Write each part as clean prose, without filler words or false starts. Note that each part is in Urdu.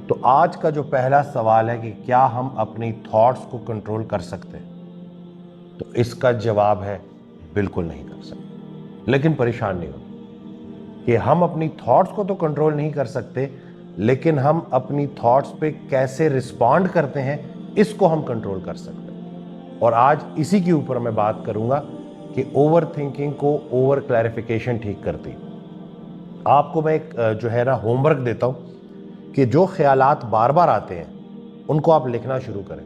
تو آج کا جو پہلا سوال ہے کہ کیا ہم اپنی تھاٹس کو کنٹرول کر سکتے ہیں، تو اس کا جواب ہے بالکل نہیں کر سکتے۔ لیکن پریشان نہیں ہونا کہ ہم اپنی تھاٹس کو تو کنٹرول نہیں کر سکتے، لیکن ہم اپنی تھاٹس پہ کیسے رسپونڈ کرتے ہیں اس کو ہم کنٹرول کر سکتے ہیں۔ اور آج اسی کے اوپر میں بات کروں گا کہ اوور تھنکنگ کو اوور کلیریفیکیشن ٹھیک کرتی۔ آپ کو میں ایک جو ہے نا ہوم ورک دیتا ہوں کہ جو خیالات بار بار آتے ہیں ان کو آپ لکھنا شروع کریں۔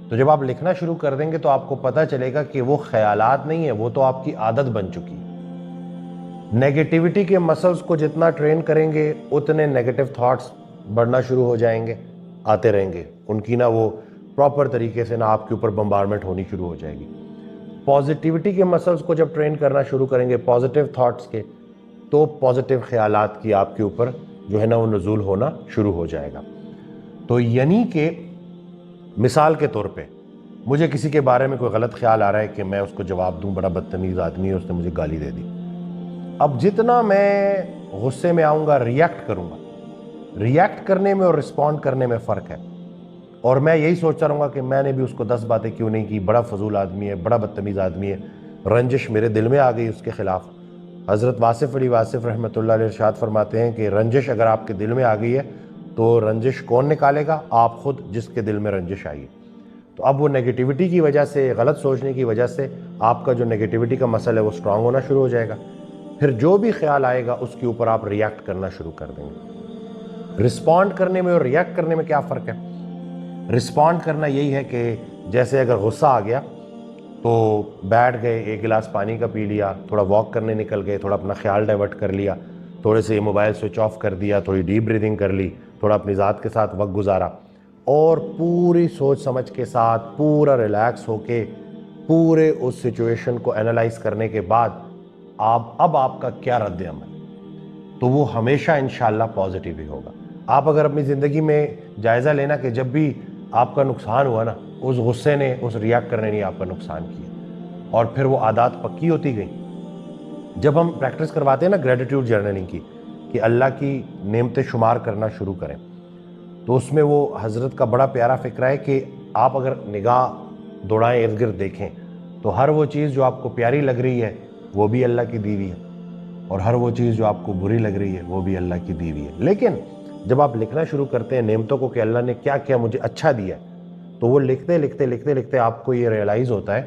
تو جب آپ لکھنا شروع کر دیں گے تو آپ کو پتہ چلے گا کہ وہ خیالات نہیں ہیں، وہ تو آپ کی عادت بن چکی ہے۔ نیگیٹیوٹی کے مسلز کو جتنا ٹرین کریں گے اتنے نیگیٹو تھاٹس بڑھنا شروع ہو جائیں گے، آتے رہیں گے، ان کی نا وہ پراپر طریقے سے نا آپ کے اوپر بمبارمنٹ ہونی شروع ہو جائے گی۔ پازیٹیوٹی کے مسلز کو جب ٹرین کرنا شروع کریں گے پازیٹیو تھاٹس کے، تو پازیٹیو خیالات کی آپ کے اوپر جو ہے نا وہ نزول ہونا شروع ہو جائے گا۔ تو یعنی کہ مثال کے طور پہ مجھے کسی کے بارے میں کوئی غلط خیال آ رہا ہے کہ میں اس کو جواب دوں، بڑا بدتمیز آدمی ہے، اس نے مجھے گالی دے دی۔ اب جتنا میں غصے میں آؤں گا ریئیکٹ کروں گا، ریئیکٹ کرنے میں اور رسپونڈ کرنے میں فرق ہے۔ اور میں یہی سوچتا رہوں گا کہ میں نے بھی اس کو 10 باتیں کیوں نہیں کی، بڑا فضول آدمی ہے، بڑا بدتمیز آدمی ہے، رنجش میرے دل میں آ گئی اس کے خلاف۔ حضرت واصف علی واصف رحمۃ اللہ علیہ ارشاد فرماتے ہیں کہ رنجش اگر آپ کے دل میں آ گئی ہے تو رنجش کون نکالے گا؟ آپ خود، جس کے دل میں رنجش آئی ہے۔ تو اب وہ نیگیٹیوٹی کی وجہ سے، غلط سوچنے کی وجہ سے آپ کا جو نیگیٹیوٹی کا مسئلہ ہے وہ سٹرونگ ہونا شروع ہو جائے گا۔ پھر جو بھی خیال آئے گا اس کے اوپر آپ ریئیکٹ کرنا شروع کر دیں گے۔ رسپونڈ کرنے میں اور ریئیکٹ کرنے میں کیا فرق ہے؟ رسپونڈ کرنا یہی ہے کہ جیسے اگر غصہ آ گیا تو بیٹھ گئے، ایک گلاس پانی کا پی لیا، تھوڑا واک کرنے نکل گئے، تھوڑا اپنا خیال ڈائیورٹ کر لیا، تھوڑے سے موبائل سوئچ آف کر دیا، تھوڑی ڈیپ بریدنگ کر لی، تھوڑا اپنی ذات کے ساتھ وقت گزارا، اور پوری سوچ سمجھ کے ساتھ پورا ریلیکس ہو کے پورے اس سچویشن کو انالائز کرنے کے بعد اب آپ کا کیا رد عمل، تو وہ ہمیشہ انشاءاللہ پازیٹیو ہی ہوگا۔ آپ اگر اپنی زندگی میں جائزہ لینا کہ جب بھی آپ کا نقصان ہوا نا، اس غصے نے، اس ریاکٹ کرنے نے آپ کا نقصان کیا، اور پھر وہ عادات پکی ہوتی گئیں۔ جب ہم پریکٹس کرواتے ہیں نا گریٹیٹیوڈ جرنلنگ کی، کہ اللہ کی نعمتیں شمار کرنا شروع کریں، تو اس میں وہ حضرت کا بڑا پیارا فکرہ ہے کہ آپ اگر نگاہ دوڑائیں، ارد گرد دیکھیں، تو ہر وہ چیز جو آپ کو پیاری لگ رہی ہے وہ بھی اللہ کی دی ہوئی ہے، اور ہر وہ چیز جو آپ کو بری لگ رہی ہے وہ بھی اللہ کی دی ہوئی ہے۔ لیکن جب آپ لکھنا شروع کرتے ہیں نعمتوں کو کہ اللہ نے کیا کیا مجھے اچھا دیا ہے، تو وہ لکھتے لکھتے لکھتے لکھتے آپ کو یہ ریئلائز ہوتا ہے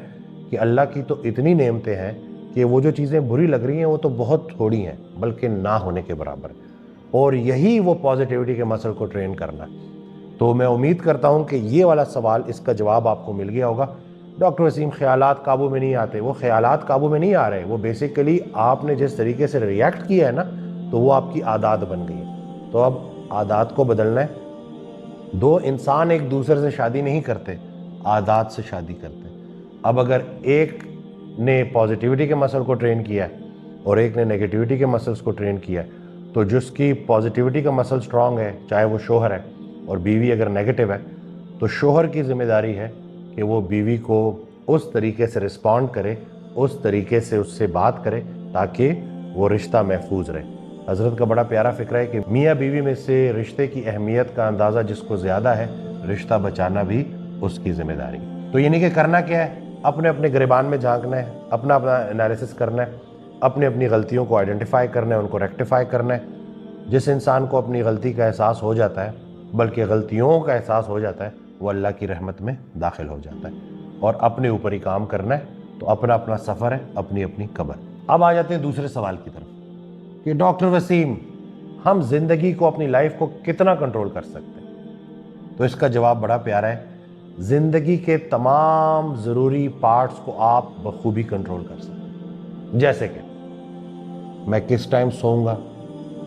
کہ اللہ کی تو اتنی نعمتیں ہیں کہ وہ جو چیزیں بری لگ رہی ہیں وہ تو بہت تھوڑی ہیں، بلکہ نہ ہونے کے برابر ہے۔ اور یہی وہ پازیٹیوٹی کے مسل کو ٹرین کرنا ہے۔ تو میں امید کرتا ہوں کہ یہ والا سوال، اس کا جواب آپ کو مل گیا ہوگا۔ ڈاکٹر وسیم، خیالات قابو میں نہیں آتے، وہ خیالات قابو میں نہیں آ رہے، وہ بیسیکلی آپ نے جس طریقے سے ریئیکٹ کیا ہے نا، تو وہ آپ کی عادات بن گئی ہے۔ تو اب عادات کو بدلنا ہے۔ دو انسان ایک دوسرے سے شادی نہیں کرتے، عادات سے شادی کرتے ہیں۔ اب اگر ایک نے پازیٹیوٹی کے مسل کو ٹرین کیا ہے اور ایک نے نیگیٹیوٹی کے مسلس کو ٹرین کیا ہے، تو جس کی پازیٹیوٹی کا مسل سٹرونگ ہے، چاہے وہ شوہر ہے، اور بیوی اگر نیگیٹو ہے، تو شوہر کی ذمہ داری ہے کہ وہ بیوی کو اس طریقے سے رسپونڈ کرے، اس طریقے سے اس سے بات کرے تاکہ وہ رشتہ محفوظ رہے۔ حضرت کا بڑا پیارا فکرہ ہے کہ میاں بیوی میں سے رشتے کی اہمیت کا اندازہ جس کو زیادہ ہے، رشتہ بچانا بھی اس کی ذمہ داری۔ تو یعنی کہ کرنا کیا ہے؟ اپنے اپنے گریبان میں جھانکنا ہے، اپنا انالیسس کرنا ہے، اپنی غلطیوں کو آئیڈینٹیفائی کرنا ہے، ان کو ریکٹیفائی کرنا ہے۔ جس انسان کو اپنی غلطی کا احساس ہو جاتا ہے، بلکہ غلطیوں کا احساس ہو جاتا ہے، وہ اللہ کی رحمت میں داخل ہو جاتا ہے، اور اپنے اوپر ہی کام کرنا ہے۔ تو اپنا اپنا سفر ہے، اپنی اپنی قبر۔ اب آ جاتے ہیں دوسرے سوال کی طرف کہ ڈاکٹر وسیم، ہم زندگی کو، اپنی لائف کو کتنا کنٹرول کر سکتے ہیں؟ تو اس کا جواب بڑا پیارا ہے۔ زندگی کے تمام ضروری پارٹس کو آپ بخوبی کنٹرول کر سکتے ہیں۔ جیسے کہ میں کس ٹائم سوؤں گا،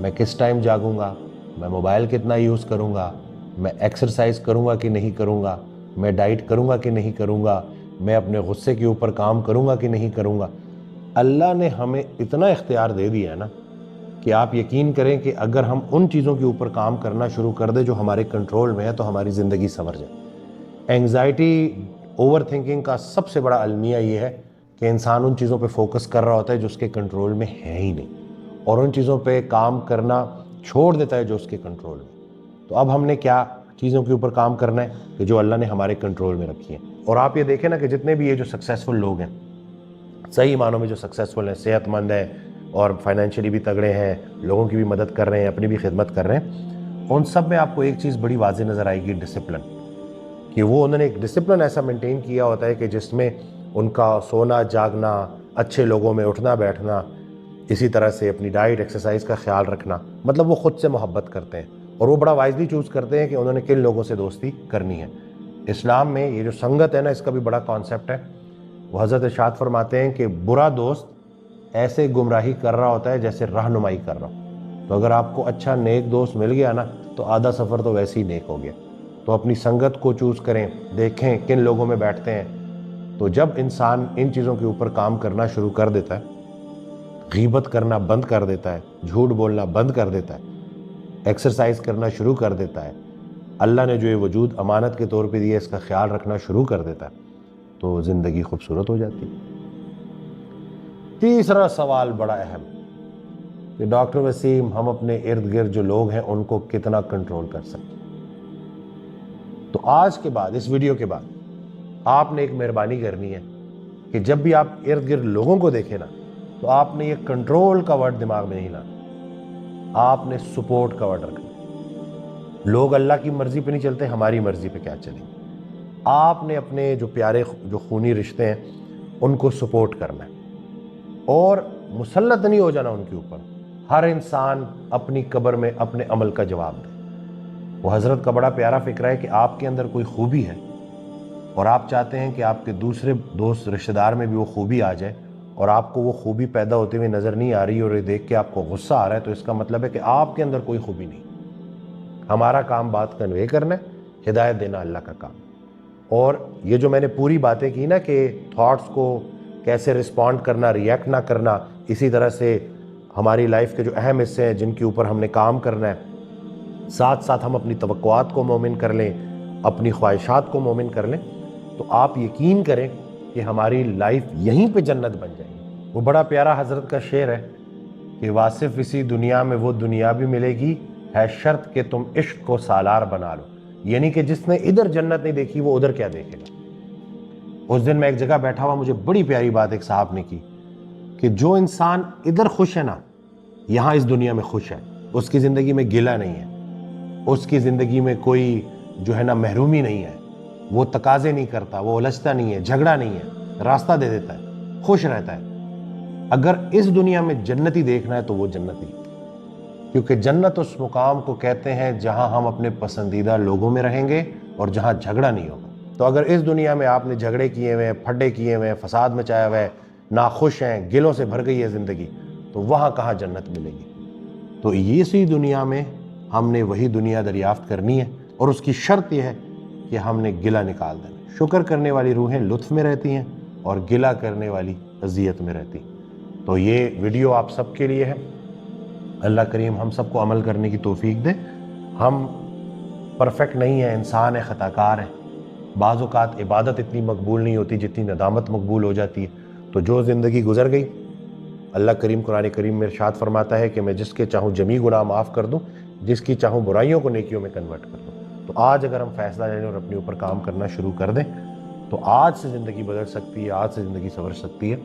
میں کس ٹائم جاگوں گا، میں موبائل کتنا یوز کروں گا، میں ایکسرسائز کروں گا کہ نہیں کروں گا، میں ڈائٹ کروں گا کہ نہیں کروں گا، میں اپنے غصے کے اوپر کام کروں گا کہ نہیں کروں گا۔ اللہ نے ہمیں اتنا اختیار دے دیا ہے نا کہ آپ یقین کریں کہ اگر ہم ان چیزوں کے اوپر کام کرنا شروع کر دیں جو ہمارے کنٹرول میں ہے، تو ہماری زندگی سنور جائے۔ اینگزائٹی، اوور تھنکنگ کا سب سے بڑا المیہ یہ ہے کہ انسان ان چیزوں پہ فوکس کر رہا ہوتا ہے جو اس کے کنٹرول میں ہے ہی نہیں، اور ان چیزوں پہ کام کرنا چھوڑ دیتا ہے جو اس کے کنٹرول میں۔ تو اب ہم نے کیا چیزوں کے اوپر کام کرنا ہے کہ جو اللہ نے ہمارے کنٹرول میں رکھی ہیں. اور آپ یہ دیکھیں نا کہ جتنے بھی یہ جو سکسیزفل لوگ ہیں, صحیح معنوں میں جو سکسیزفل ہیں, صحت مند ہیں اور فائنینشلی بھی تگڑے ہیں, لوگوں کی بھی مدد کر رہے ہیں, اپنی بھی خدمت کر رہے ہیں, ان سب میں آپ کو ایک چیز بڑی واضح نظر آئے گی, ڈسپلن. کہ وہ انہوں نے ایک ڈسپلن ایسا مینٹین کیا ہوتا ہے کہ جس میں ان کا سونا جاگنا, اچھے لوگوں میں اٹھنا بیٹھنا, اسی طرح سے اپنی ڈائٹ ایکسرسائز کا خیال رکھنا, مطلب وہ خود سے محبت کرتے ہیں اور وہ بڑا وائزلی چوز کرتے ہیں کہ انہوں نے کن لوگوں سے دوستی کرنی ہے. اسلام میں یہ جو سنگت ہے نا, اس کا بھی بڑا کانسیپٹ ہے. وہ حضرت ارشاد فرماتے ہیں کہ برا دوست ایسے گمراہی کر رہا ہوتا ہے جیسے رہنمائی کر رہا ہو. تو اگر آپ کو اچھا نیک دوست مل گیا نا تو آدھا سفر تو ویسے ہی نیک ہو گیا. تو اپنی سنگت کو چوز کریں, دیکھیں کن لوگوں میں بیٹھتے ہیں. تو جب انسان ان چیزوں کے اوپر کام کرنا شروع کر دیتا ہے, غیبت کرنا بند کر دیتا ہے, جھوٹ بولنا بند کر دیتا ہے, ایکسرسائز کرنا شروع کر دیتا ہے, اللہ نے جو یہ وجود امانت کے طور پہ دیا اس کا خیال رکھنا شروع کر دیتا ہے, تو زندگی خوبصورت ہو جاتی ہے. تیسرا سوال بڑا اہم کہ ڈاکٹر وسیم, ہم اپنے ارد گرد جو لوگ ہیں ان کو کتنا کنٹرول کر سکتے ہیں. تو آج کے بعد, اس ویڈیو کے بعد, آپ نے ایک مہربانی کرنی ہے کہ جب بھی آپ ارد گرد لوگوں کو دیکھیں نا, تو آپ نے یہ کنٹرول کا ورڈ دماغ میں نہیں لانا, آپ نے سپورٹ کا ورڈ رکھنا. لوگ اللہ کی مرضی پہ نہیں چلتے, ہماری مرضی پہ کیا چلیں. آپ نے اپنے جو پیارے جو خونی رشتے ہیں ان کو سپورٹ کرنا ہے اور مسلط نہیں ہو جانا ان کے اوپر. ہر انسان اپنی قبر میں اپنے عمل کا جواب دے. وہ حضرت کا بڑا پیارا فکر ہے کہ آپ کے اندر کوئی خوبی ہے اور آپ چاہتے ہیں کہ آپ کے دوسرے دوست رشتہ دار میں بھی وہ خوبی آ جائے, اور آپ کو وہ خوبی پیدا ہوتے ہوئے نظر نہیں آ رہی اور یہ دیکھ کے آپ کو غصہ آ رہا ہے, تو اس کا مطلب ہے کہ آپ کے اندر کوئی خوبی نہیں. ہمارا کام بات کنوے کرنا ہے, ہدایت دینا اللہ کا کام. اور یہ جو میں نے پوری باتیں کی نا کہ تھاٹس کو کیسے رسپونڈ کرنا, ریئیکٹ نہ کرنا, اسی طرح سے ہماری لائف کے جو اہم حصے ہیں جن کے اوپر ہم نے کام کرنا ہے, ساتھ ساتھ ہم اپنی توقعات کو مومن کر لیں, اپنی خواہشات کو مومن کر لیں, تو آپ یقین کریں کہ ہماری لائف یہیں پہ جنت بن جائے گی. وہ بڑا پیارا حضرت کا شعر ہے کہ واصف اسی دنیا میں وہ دنیا بھی ملے گی, ہے شرط کہ تم عشق کو سالار بنا لو. یعنی کہ جس نے ادھر جنت نہیں دیکھی وہ ادھر کیا دیکھے گا. اس دن میں ایک جگہ بیٹھا ہوا, مجھے بڑی پیاری بات ایک صاحب نے کی کہ جو انسان ادھر خوش ہے نا, یہاں اس دنیا میں خوش ہے, اس کی زندگی میں گلہ نہیں ہے, اس کی زندگی میں کوئی جو ہے نا محرومی نہیں ہے, وہ تقاضے نہیں کرتا, وہ الجھتا نہیں ہے, جھگڑا نہیں ہے, راستہ دے دیتا ہے, خوش رہتا ہے. اگر اس دنیا میں جنتی دیکھنا ہے تو وہ جنتی, کیونکہ جنت اس مقام کو کہتے ہیں جہاں ہم اپنے پسندیدہ لوگوں میں رہیں گے اور جہاں جھگڑا نہیں ہوگا. تو اگر اس دنیا میں آپ نے جھگڑے کیے ہوئے ہیں, پھڈے کیے ہوئے ہیں, فساد مچایا ہوا ہے, ناخوش ہیں, گلوں سے بھر گئی ہے زندگی, تو وہاں کہاں جنت ملے گی. تو اسی دنیا میں ہم نے وہی دنیا دریافت کرنی ہے, اور اس کی شرط یہ ہے کہ ہم نے گلہ نکال دینا. شکر کرنے والی روحیں لطف میں رہتی ہیں اور گلہ کرنے والی اذیت میں رہتی. تو یہ ویڈیو آپ سب کے لیے ہے. اللہ کریم ہم سب کو عمل کرنے کی توفیق دے. ہم پرفیکٹ نہیں ہیں, انسان ہے, خطا کار ہیں. بعض اوقات عبادت اتنی مقبول نہیں ہوتی جتنی ندامت مقبول ہو جاتی ہے. تو جو زندگی گزر گئی, اللہ کریم قرآن کریم میں ارشاد فرماتا ہے کہ میں جس کے چاہوں جمی گناہ معاف کر دوں, جس کی چاہوں برائیوں کو نیکیوں میں کنورٹ کر دوں. تو آج اگر ہم فیصلہ لے لیں اور اپنے اوپر کام کرنا شروع کر دیں تو آج سے زندگی بدل سکتی ہے, آج سے زندگی سنور سکتی ہے.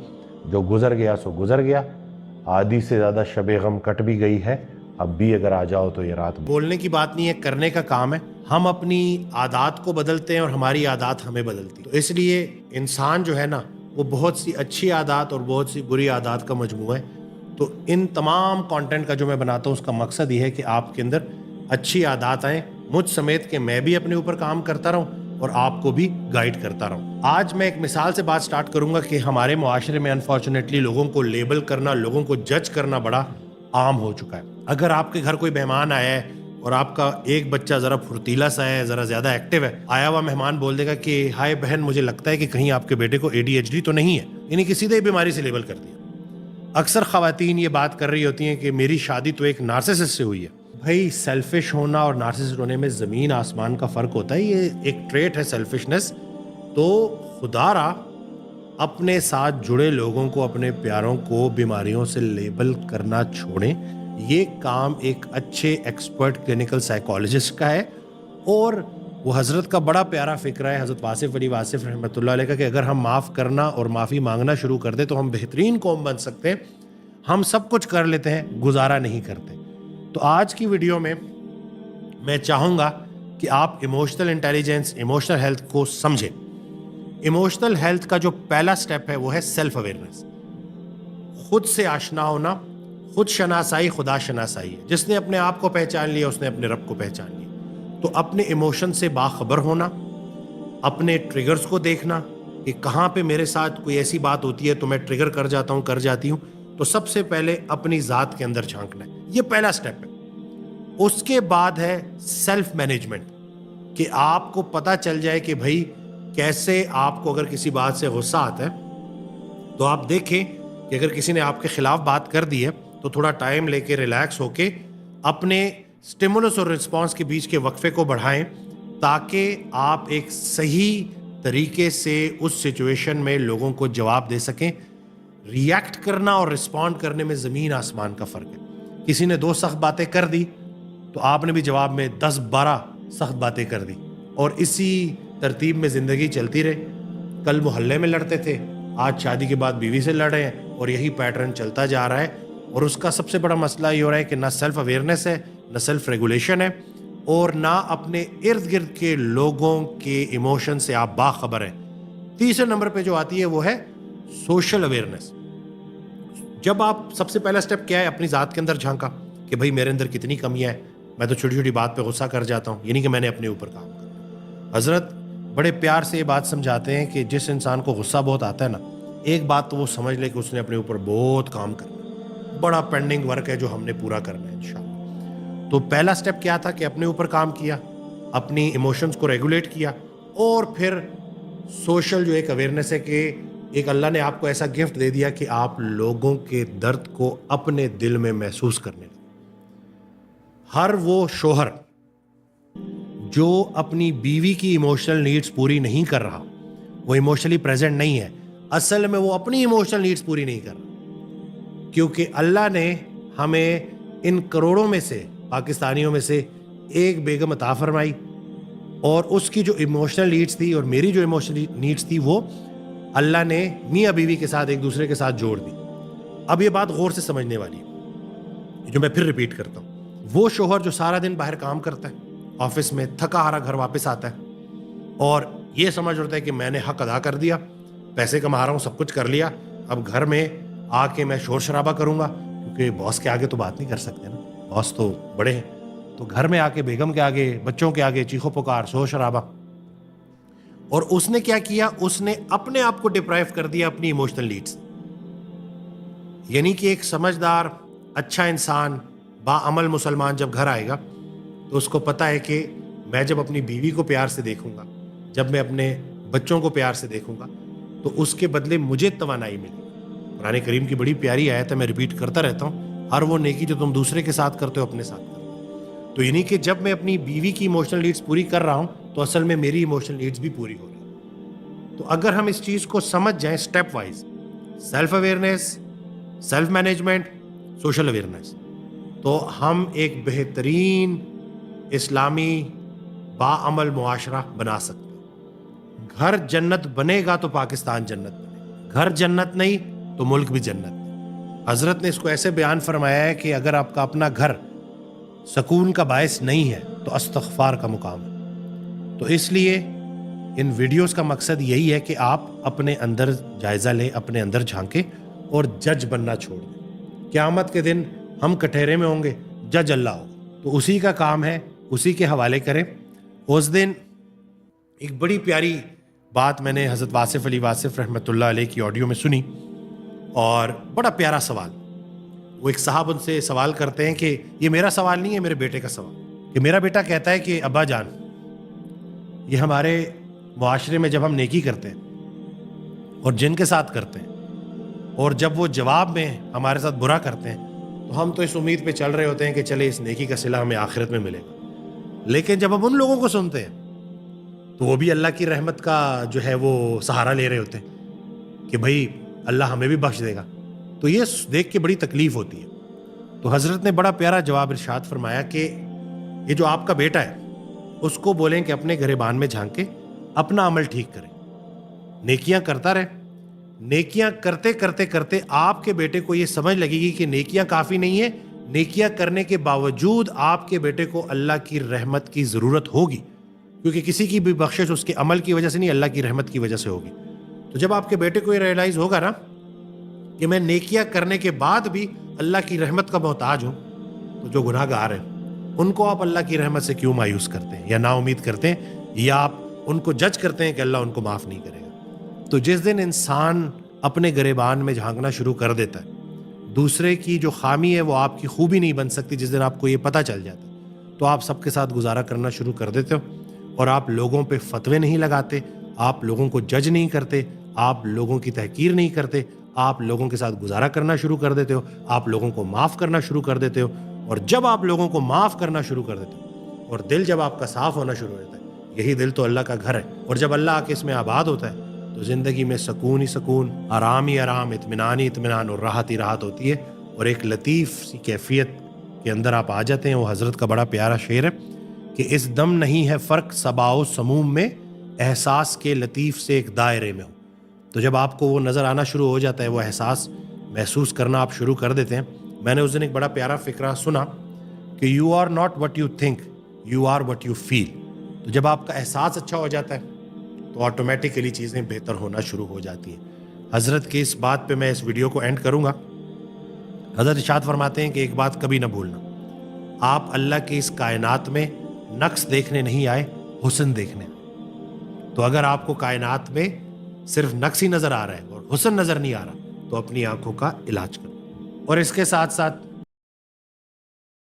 جو گزر گیا سو گزر گیا, آدھی سے زیادہ شب غم کٹ بھی گئی ہے, اب بھی اگر آ جاؤ تو یہ رات. بولنے کی بات نہیں ہے, کرنے کا کام ہے. ہم اپنی عادات کو بدلتے ہیں اور ہماری عادات ہمیں بدلتی. تو اس لیے انسان جو ہے نا وہ بہت سی اچھی عادات اور بہت سی بری عادات کا مجموعہ ہے. تو ان تمام کانٹینٹ کا جو میں بناتا ہوں اس کا مقصد یہ ہے کہ آپ کے اندر اچھی عادات آئیں, مجھ سمیت کہ میں بھی اپنے اوپر کام کرتا رہوں اور آپ کو بھی گائیڈ کرتا رہوں. آج میں ایک مثال سے بات سٹارٹ کروں گا کہ ہمارے معاشرے میں انفارچونیٹلی لوگوں کو لیبل کرنا, لوگوں کو جج کرنا بڑا عام ہو چکا ہے. اگر آپ کے گھر کوئی مہمان آیا ہے اور آپ کا ایک بچہ ذرا پھرتیلا سا ہے, ذرا زیادہ ایکٹیو ہے, آیا ہوا مہمان بول دے گا کہ ہائے بہن مجھے لگتا ہے کہ کہیں آپ کے بیٹے کو ADHD تو نہیں ہے, یعنی کسی سیدھے بیماری سے لیبل کر دیا. اکثر خواتین یہ بات کر رہی ہوتی ہیں کہ میری شادی تو ایک نارسسسٹ سے ہوئی ہے. بھائی سیلفش ہونا اور نارسسسٹ ہونے میں زمین آسمان کا فرق ہوتا ہے. یہ ایک ٹریٹ ہے سیلفشنس. تو خدا را اپنے ساتھ جڑے لوگوں کو, اپنے پیاروں کو بیماریوں سے لیبل کرنا چھوڑیں. یہ کام ایک اچھے ایکسپرٹ کلینکل سائیکالوجسٹ کا ہے. اور وہ حضرت کا بڑا پیارا فکر ہے حضرت واصف علی واصف رحمۃ اللہ علیہ کا کہ اگر ہم معاف کرنا اور معافی مانگنا شروع کر دیں تو ہم بہترین قوم بن سکتے ہیں. ہم سب کچھ کر لیتے ہیں, گزارا نہیں کرتے. تو آج کی ویڈیو میں میں چاہوں گا کہ آپ ایموشنل انٹیلیجنس, ایموشنل ہیلتھ کو سمجھیں. ایموشنل ہیلتھ کا جو پہلا سٹیپ ہے وہ ہے سیلف اویئرنیس, خود سے آشنا ہونا. خود شناسائی خدا شناسائی ہے. جس نے اپنے آپ کو پہچان لیا اس نے اپنے رب کو پہچان لیا. تو اپنے ایموشن سے باخبر ہونا, اپنے ٹریگرز کو دیکھنا کہ کہاں پہ میرے ساتھ کوئی ایسی بات ہوتی ہے تو میں ٹریگر کر جاتا ہوں, کر جاتی ہوں. تو سب سے پہلے اپنی ذات کے اندر جھانکنا ہے, یہ پہلا سٹیپ ہے. اس کے بعد ہے سیلف مینجمنٹ, کہ آپ کو پتہ چل جائے کہ بھائی کیسے آپ کو اگر کسی بات سے غصہ آتا ہے تو آپ دیکھیں کہ اگر کسی نے آپ کے خلاف بات کر دی ہے تو تھوڑا ٹائم لے کے ریلیکس ہو کے اپنے سٹیمولس اور رسپانس کے بیچ کے وقفے کو بڑھائیں, تاکہ آپ ایک صحیح طریقے سے اس سچویشن میں لوگوں کو جواب دے سکیں. ریئیکٹ کرنا اور رسپونڈ کرنے میں زمین آسمان کا فرق ہے. کسی نے 2 سخت باتیں کر دی تو آپ نے بھی جواب میں 10-12 سخت باتیں کر دی, اور اسی ترتیب میں زندگی چلتی رہے. کل محلے میں لڑتے تھے, آج شادی کے بعد بیوی سے لڑ رہے ہیں, اور یہی پیٹرن چلتا جا رہا ہے. اور اس کا سب سے بڑا مسئلہ یہ ہو رہا ہے کہ نہ سیلف اویئرنیس ہے, نہ سیلف ریگولیشن ہے, اور نہ اپنے ارد گرد کے لوگوں کے ایموشن سے آپ باخبر ہیں. تیسرے نمبر پہ جو آتی ہے وہ ہے سوشل اویئرنیس. جب آپ سب سے پہلا سٹیپ کیا ہے, اپنی ذات کے اندر جھانکا کہ بھائی میرے اندر کتنی کمیاں ہیں, میں تو چھوٹی چھوٹی بات پہ غصہ کر جاتا ہوں, یعنی کہ میں نے اپنے اوپر کام کرنا. حضرت بڑے پیار سے یہ بات سمجھاتے ہیں کہ جس انسان کو غصہ بہت آتا ہے نا, ایک بات تو وہ سمجھ لے کہ اس نے اپنے اوپر بہت کام کرنا, بڑا پینڈنگ ورک ہے جو ہم نے پورا کرنا ہے انشاءاللہ. تو پہلا سٹیپ کیا تھا کہ اپنے اوپر کام کیا, اپنی ایموشنز کو ریگولیٹ کیا, اور پھر سوشل جو ایک اویئرنیس ہے کہ ایک اللہ نے آپ کو ایسا گفٹ دے دیا کہ آپ لوگوں کے درد کو اپنے دل میں محسوس کرنے لگے. ہر وہ شوہر جو اپنی بیوی کی ایموشنل نیڈز پوری نہیں کر رہا, وہ ایموشنلی پریزنٹ نہیں ہے, اصل میں وہ اپنی ایموشنل نیڈز پوری نہیں کر رہا. کیونکہ اللہ نے ہمیں ان کروڑوں میں سے, پاکستانیوں میں سے ایک بیگم عطا فرمائی, اور اس کی جو ایموشنل نیڈز تھی اور میری جو ایموشنل نیڈز تھی وہ اللہ نے میاں بیوی کے ساتھ ایک دوسرے کے ساتھ جوڑ دی. اب یہ بات غور سے سمجھنے والی ہے جو میں پھر ریپیٹ کرتا ہوں. وہ شوہر جو سارا دن باہر کام کرتا ہے, آفس میں تھکا ہارا گھر واپس آتا ہے, اور یہ سمجھ ہوتا ہے کہ میں نے حق ادا کر دیا, پیسے کما رہا ہوں, سب کچھ کر لیا, اب گھر میں آ کے میں شور شرابہ کروں گا, کیونکہ باس کے آگے تو بات نہیں کر سکتے نا, باس تو بڑے ہیں. تو گھر میں آ کے بیگم کے آگے, بچوں کے آگے چیخو پکار, شور شرابہ. اور اس نے کیا کیا, اس نے اپنے آپ کو ڈپرائیو کر دیا اپنی ایموشنل نیڈز. یعنی کہ ایک سمجھدار, اچھا انسان, باعمل مسلمان جب گھر آئے گا تو اس کو پتہ ہے کہ میں جب اپنی بیوی کو پیار سے دیکھوں گا, جب میں اپنے بچوں کو پیار سے دیکھوں گا, تو اس کے بدلے مجھے توانائی ملے گی. قرآن کریم کی بڑی پیاری آیت ہے, میں ریپیٹ کرتا رہتا ہوں, ہر وہ نیکی جو تم دوسرے کے ساتھ کرتے ہو اپنے ساتھ کرتے ہو. تو یعنی کہ جب میں اپنی بیوی کی ایموشنل نیڈز پوری کر رہا ہوں تو اصل میں میری ایموشنل نیڈز بھی پوری ہو رہی ہیں. تو اگر ہم اس چیز کو سمجھ جائیں step wise, self awareness, self management, social awareness, تو ہم ایک بہترین اسلامی باعمل معاشرہ بنا سکتے ہیں. گھر جنت بنے گا تو پاکستان جنت بنے گا, گھر جنت نہیں تو ملک بھی جنت. حضرت نے اس کو ایسے بیان فرمایا ہے کہ اگر آپ کا اپنا گھر سکون کا باعث نہیں ہے تو استغفار کا مقام ہے. تو اس لیے ان ویڈیوز کا مقصد یہی ہے کہ آپ اپنے اندر جائزہ لیں, اپنے اندر جھانکیں اور جج بننا چھوڑ دیں. قیامت کے دن ہم کٹہرے میں ہوں گے, جج اللہ ہوگا, تو اسی کا کام ہے, اسی کے حوالے کریں. اس دن ایک بڑی پیاری بات میں نے حضرت واصف علی واصف رحمۃ اللہ علیہ کی آڈیو میں سنی, اور بڑا پیارا سوال. وہ ایک صاحب ان سے سوال کرتے ہیں کہ یہ میرا سوال نہیں ہے, میرے بیٹے کا سوال, کہ میرا بیٹا کہتا ہے کہ ابا جان, یہ ہمارے معاشرے میں جب ہم نیکی کرتے ہیں اور جن کے ساتھ کرتے ہیں, اور جب وہ جواب میں ہمارے ساتھ برا کرتے ہیں, تو ہم تو اس امید پہ چل رہے ہوتے ہیں کہ چلے اس نیکی کا صلہ ہمیں آخرت میں ملے گا. لیکن جب ہم ان لوگوں کو سنتے ہیں تو وہ بھی اللہ کی رحمت کا جو ہے وہ سہارا لے رہے ہوتے ہیں کہ بھائی اللہ ہمیں بھی بخش دے گا. تو یہ دیکھ کے بڑی تکلیف ہوتی ہے. تو حضرت نے بڑا پیارا جواب ارشاد فرمایا کہ یہ جو آپ کا بیٹا ہے اس کو بولیں کہ اپنے گریبان میں جھانکے اپنا عمل ٹھیک کرے، نیکیاں کرتا رہے. نیکیاں کرتے کرتے کرتے آپ کے بیٹے کو یہ سمجھ لگے گی کہ نیکیاں کافی نہیں ہیں، نیکیاں کرنے کے باوجود آپ کے بیٹے کو اللہ کی رحمت کی ضرورت ہوگی، کیونکہ کسی کی بھی بخشش اس کے عمل کی وجہ سے نہیں، اللہ کی رحمت کی وجہ سے ہوگی. تو جب آپ کے بیٹے کو یہ ریئلائز ہوگا نا کہ میں نیکیاں کرنے کے بعد بھی اللہ کی رحمت کا محتاج ہوں، تو جو گناہ گار ہیں ان کو آپ اللہ کی رحمت سے کیوں مایوس کرتے ہیں یا نا امید کرتے ہیں، یا آپ ان کو جج کرتے ہیں کہ اللہ ان کو معاف نہیں کرے گا. تو جس دن انسان اپنے گریبان میں جھانکنا شروع کر دیتا ہے، دوسرے کی جو خامی ہے وہ آپ کی خوبی نہیں بن سکتی. جس دن آپ کو یہ پتہ چل جاتا ہے تو آپ سب کے ساتھ گزارا کرنا شروع کر دیتے ہو، اور آپ لوگوں پہ فتوے نہیں لگاتے، آپ لوگوں کو جج نہیں کرتے، آپ لوگوں کی تحقیر نہیں کرتے، آپ لوگوں کے ساتھ گزارا کرنا شروع کر دیتے ہو، آپ لوگوں کو معاف کرنا شروع کر دیتے ہو. اور جب آپ لوگوں کو معاف کرنا شروع کر دیتے ہو اور دل جب آپ کا صاف ہونا شروع ہو جاتا ہے، یہی دل تو اللہ کا گھر ہے. اور جب اللہ آ کے اس میں آباد ہوتا ہے تو زندگی میں سکون ہی سکون، آرام ہی آرام، اطمینان ہی اطمینان اور راحت ہی راحت ہوتی ہے. اور ایک لطیف سی کیفیت کے اندر آپ آ جاتے ہیں. وہ حضرت کا بڑا پیارا شعر ہے کہ اس دم نہیں ہے فرق صبا و سموم میں، احساس کے لطیف سے ایک دائرے میں ہو. تو جب آپ کو وہ نظر آنا شروع ہو جاتا ہے، وہ احساس محسوس کرنا آپ شروع کر دیتے ہیں. میں نے اس دن ایک بڑا پیارا فقرہ سنا کہ you are not what you think, you are what you feel. تو جب آپ کا احساس اچھا ہو جاتا ہے تو آٹومیٹیکلی چیزیں بہتر ہونا شروع ہو جاتی ہیں. حضرت کی اس بات پہ میں اس ویڈیو کو اینڈ کروں گا. حضرت ارشاد فرماتے ہیں کہ ایک بات کبھی نہ بھولنا، آپ اللہ کی اس کائنات میں نقص دیکھنے نہیں آئے، حسن دیکھنے آئے. تو اگر آپ کو کائنات میں صرف نقص ہی نظر آ رہا ہے اور حسن نظر نہیں آ رہا تو اپنی آنکھوں کا علاج کرو. اور اس کے ساتھ ساتھ